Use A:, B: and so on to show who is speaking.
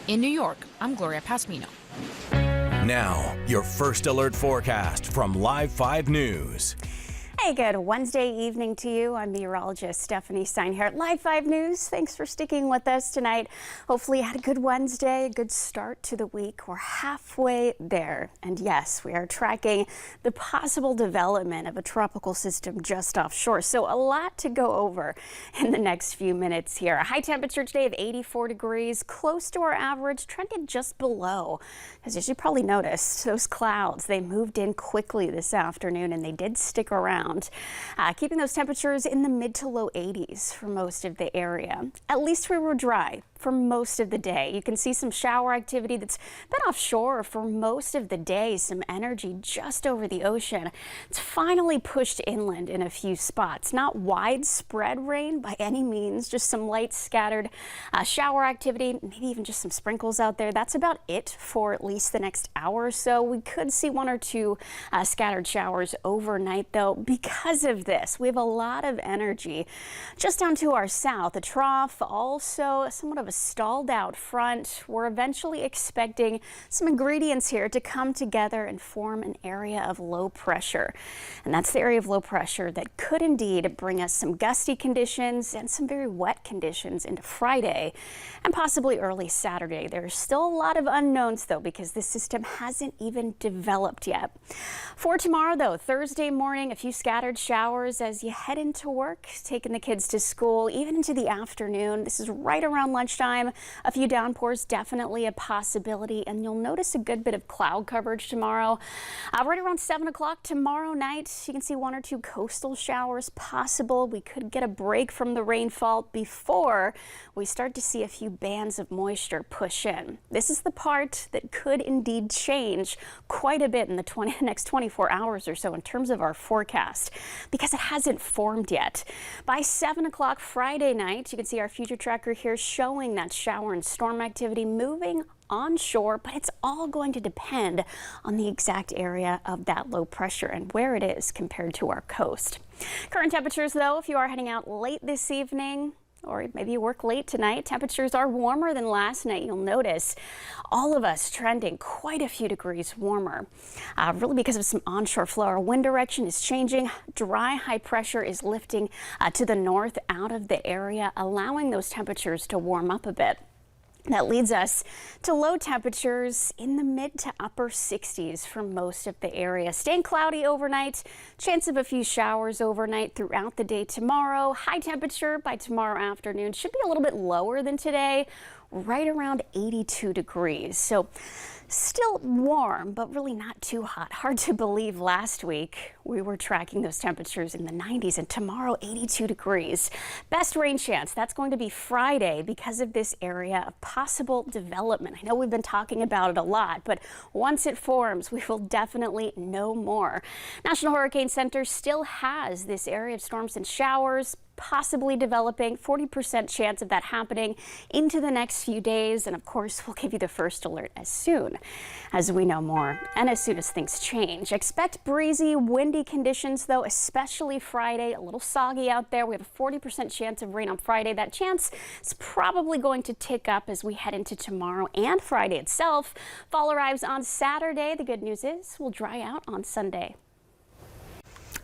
A: In New York, I'm Gloria Pasmino.
B: Now, your first alert forecast from Live 5 News.
C: Hey, good Wednesday evening to you. I'm meteorologist Stephanie Stein here at Live 5 News. Thanks for sticking with us tonight. Hopefully you had a good Wednesday, a good start to the week. We're halfway there. And yes, we are tracking the possible development of a tropical system just offshore. So a lot to go over in the next few minutes here. A high temperature today of 84 degrees, close to our average, trending just below. As you probably noticed, those clouds, they moved in quickly this afternoon and they did stick around. Keeping those temperatures in the mid to low 80s for most of the area. At least we were dry for most of the day. You can see some shower activity that's been offshore for most of the day. Some energy just over the ocean. It's finally pushed inland in a few spots. Not widespread rain by any means, just some light scattered shower activity, maybe even just some sprinkles out there. That's about it for at least the next hour or so. We could see one or two scattered showers overnight though. Because of this, we have a lot of energy just down to our south. A trough, also somewhat of a stalled out front. We're eventually expecting some ingredients here to come together and form an area of low pressure. And that's the area of low pressure that could indeed bring us some gusty conditions and some very wet conditions into Friday and possibly early Saturday. There's still a lot of unknowns though, because this system hasn't even developed yet. For tomorrow though, Thursday morning, a few scattered showers as you head into work, taking the kids to school, even into the afternoon. This is right around lunchtime. A few downpours, definitely a possibility, and you'll notice a good bit of cloud coverage tomorrow. Right around 7 o'clock tomorrow night, you can see one or two coastal showers possible. We could get a break from the rainfall before we start to see a few bands of moisture push in. This is the part that could indeed change quite a bit in the next 24 hours or so in terms of our forecast, because it hasn't formed yet. By 7 o'clock Friday night, you can see our future tracker here showing that shower and storm activity moving onshore, but it's all going to depend on the exact area of that low pressure and where it is compared to our coast. Current temperatures though, if you are heading out late this evening, or maybe you work late tonight, temperatures are warmer than last night. You'll notice all of us trending quite a few degrees warmer, really because of some onshore flow. Our wind direction is changing. Dry high pressure is lifting to the north out of the area, allowing those temperatures to warm up a bit. That leads us to low temperatures in the mid to upper 60s for most of the area. Staying cloudy overnight, chance of a few showers overnight throughout the day tomorrow. High temperature by tomorrow afternoon should be a little bit lower than today, right around 82 degrees. So still warm, but really not too hot. Hard to believe last week we were tracking those temperatures in the 90s, and tomorrow 82 degrees. Best rain chance, that's going to be Friday because of this area of possible development. I know we've been talking about it a lot, but once it forms, we will definitely know more. National Hurricane Center still has this area of storms and showers possibly developing, 40% chance of that happening into the next few days. And of course, we'll give you the first alert as soon as we know more and as soon as things change. Expect breezy, windy conditions though, especially Friday. A little soggy out there. We have a 40% chance of rain on Friday. That chance is probably going to tick up as we head into tomorrow and Friday itself. Fall arrives on Saturday. The good news is we'll dry out on Sunday.